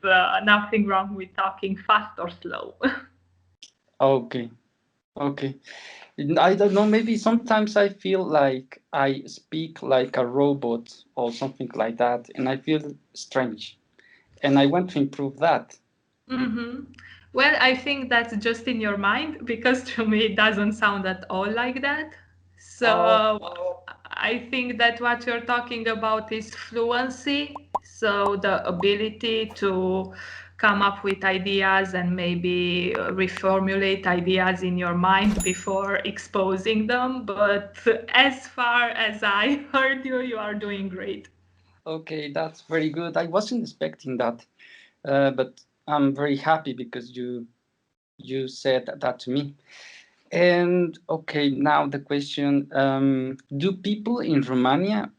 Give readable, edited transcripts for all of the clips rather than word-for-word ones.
nothing wrong with talking fast or slow. Okay. Okay. I don't know, maybe sometimes I feel like I speak like a robot or something like that, and I feel strange. And I want to improve that. hmm Well, I think that's just in your mind because to me it doesn't sound at all like that. Oh, So I think that what you're talking about is fluency. So the ability to come up with ideas and maybe reformulate ideas in your mind before exposing them. But as far as I heard you, you are doing great. okay, that's very good. I wasn't expecting that, but I'm very happy because you said that to me. And okay, now the question: do people in Romania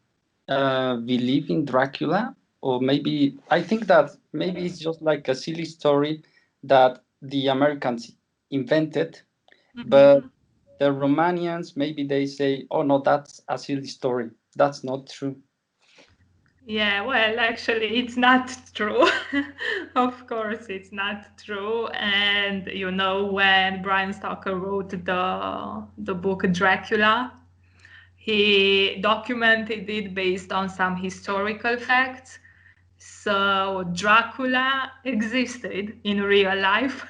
believe in Dracula? Or maybe I think that maybe it's just like a silly story that the Americans invented, but Mhm. the Romanians maybe they say, "Oh no, that's a silly story. That's not true." Yeah, well, actually, it's not true. Of course, it's not true. And you know, when Bram Stoker wrote the book Dracula, he documented it based on some historical facts. So Dracula existed in real life.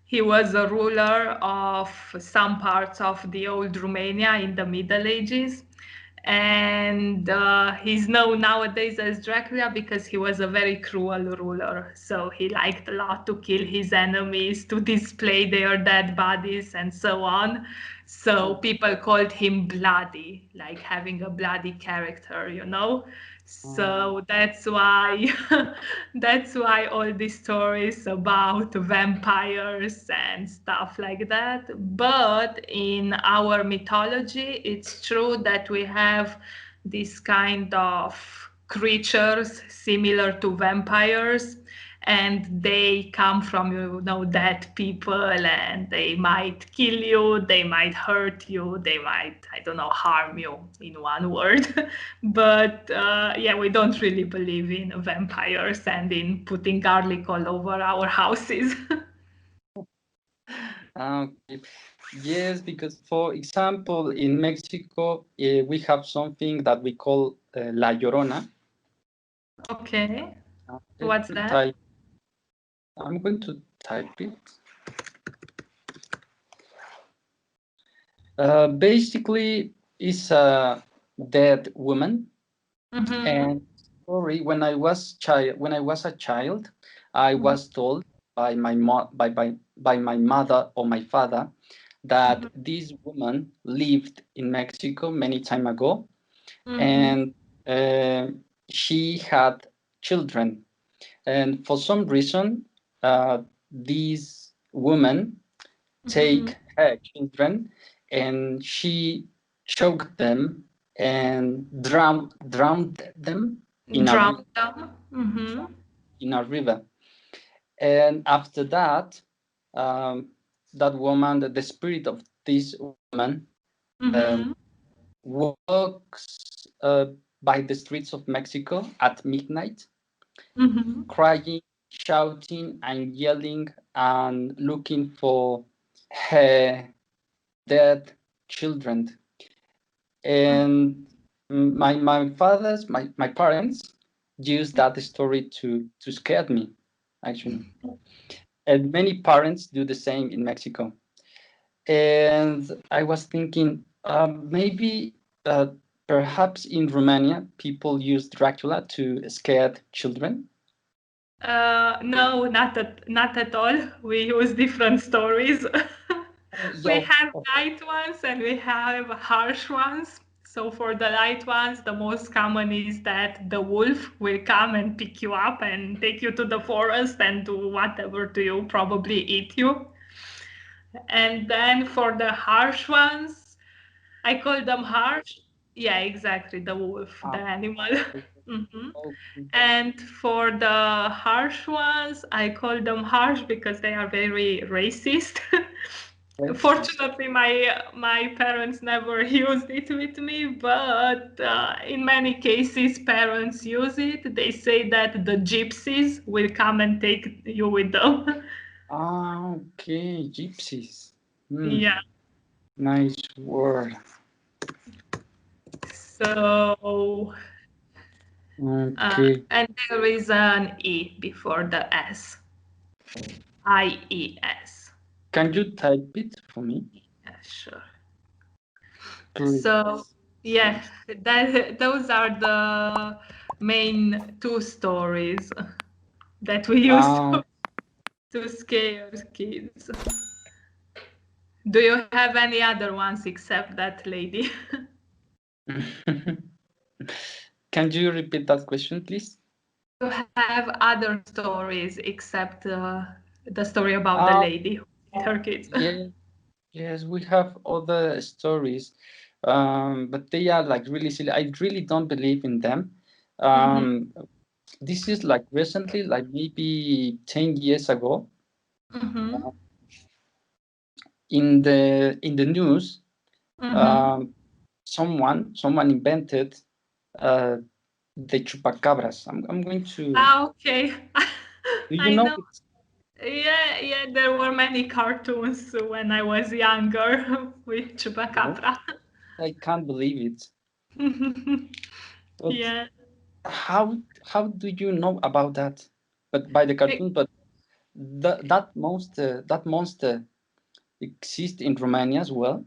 He was a ruler of some parts of the old Romania in the Middle Ages. And he's known nowadays as Dracula because he was a very cruel ruler. So he liked a lot to kill his enemies, to display their dead bodies, and so on. So people called him bloody, like having a bloody character, you know? So that's why that's why all these stories about vampires and stuff like that. But in our mythology, it's true that we have this kind of creatures similar to vampires, and they come from, you know, dead people, and they might kill you, they might hurt you, they might, I don't know, harm you, in one word. But yeah, we don't really believe in vampires and in putting garlic all over our houses. Okay. Yes, because for example, in Mexico, we have something that we call La Llorona. Okay, Let what's me that? type. I'm going to type it. Basically, it's a dead woman. Mm-hmm. And sorry, when I was a child, I was told by by my mother or my father that this woman lived in Mexico many time ago, Mm-hmm. and uh, she had children. And for some reason, this woman Mm-hmm. take her children and she choked them and drowned them in a Drown them. Mm-hmm. in a river. And after that, um, that woman, the spirit of this woman, um, Mm-hmm. walks by the streets of Mexico at midnight, Mm-hmm. crying, shouting, and yelling, and looking for her dead children. And my parents used that story to scare me, actually. And many parents do the same in Mexico. And I was thinking, maybe perhaps in Romania people use Dracula to scare children. No, not at all. We use different stories. We So, have light ones and we have harsh ones. So for the light ones, the most common is that the wolf will come and pick you up and take you to the forest and do whatever to you, probably eat you. And then for the harsh ones, I call them harsh. Yeah, exactly, the wolf, the uh, animal. hmm okay. And for the harsh ones, I call them harsh because they are very racist. Fortunately, my parents never used it with me, but in many cases, parents use it. They say that the gypsies will come and take you with them. Ah, okay, gypsies. Yeah. Nice word. So, Okay. and there is an E before the S. IES. Can you type it for me, Yeah, sure. So, please? yeah, those are the main two stories that we use Ah, to scare kids. Do you have any other ones except that lady? can you repeat that question, please? Do you have other stories except the story about the Ah, lady who hit her kids? yes, yes, we have other stories, but they are like really silly. I really don't believe in them. Mm-hmm. Um, this is like recently, like maybe 10 years ago, Mm-hmm. uh, in the news, Mm-hmm. um, someone invented uh, the chupacabras. I'm going to. Ah, okay. Do you I know know. it? Yeah, yeah, there were many cartoons when I was younger with No, Chupacabra. I can't believe it. But Yeah. how do you know about that? But by the cartoon, but that monster exists in Romania as well.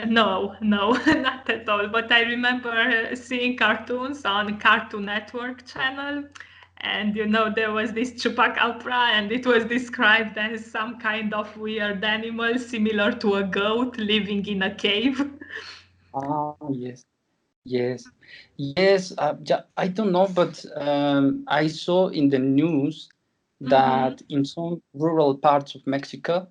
No, no, not at all. But I remember seeing cartoons on Cartoon Network channel, and there was this chupacabra, and it was described as some kind of weird animal similar to a goat living in a cave. Ah, yes, yes, yes. I don't know, but I saw in the news Mm-hmm. that in some rural parts of Mexico,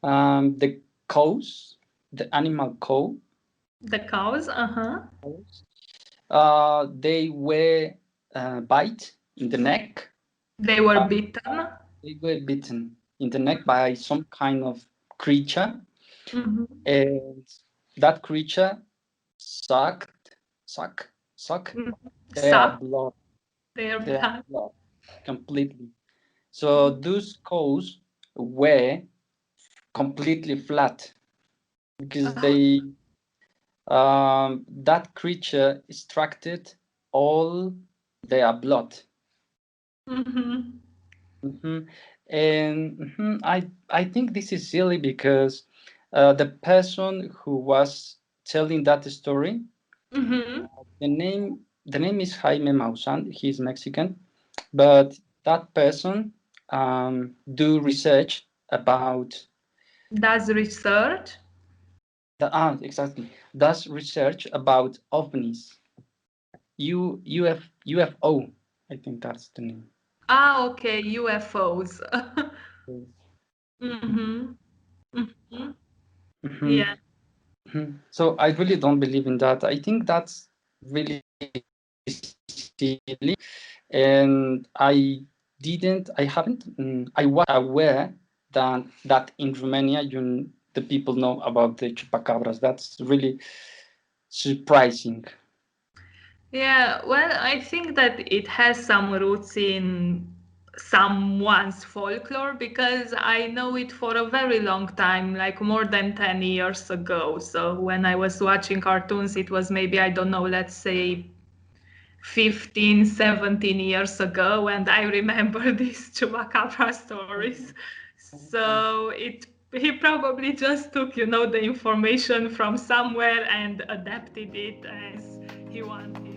the cows, the animal The cows, uh-huh. cows, they were bite in the neck. They were Uh, bitten. they were bitten in the neck by some kind of creature, Mm-hmm. and that creature sucked, suck Mm-hmm. their Suck blood, their their blood. blood completely. So those cows were completely flat because Oh. that creature extracted all their blood. Mm-hmm. Mhm. And I think this is silly because the person who was telling that story, Mm-hmm. the name is Jaime Maussan. He's Mexican, but that person do research about Does research. exactly, does research about ovnis. UFO. I think that's the name. Ah, okay, UFOs. Mhm. Mm-hmm. Mm-hmm. Mhm. Yeah. So I really don't believe in that. I think that's really silly, and I haven't, I was aware that in Romania, the people know about the chupacabras. That's really surprising. Yeah, well, I think that it has some roots in someone's folklore because I know it for a very long time, like more than 10 years ago. So when I was watching cartoons, it was maybe, I don't know, let's say 15, 17 years ago, and I remember these chupacabra stories. So he probably just took, the information from somewhere and adapted it as he wanted.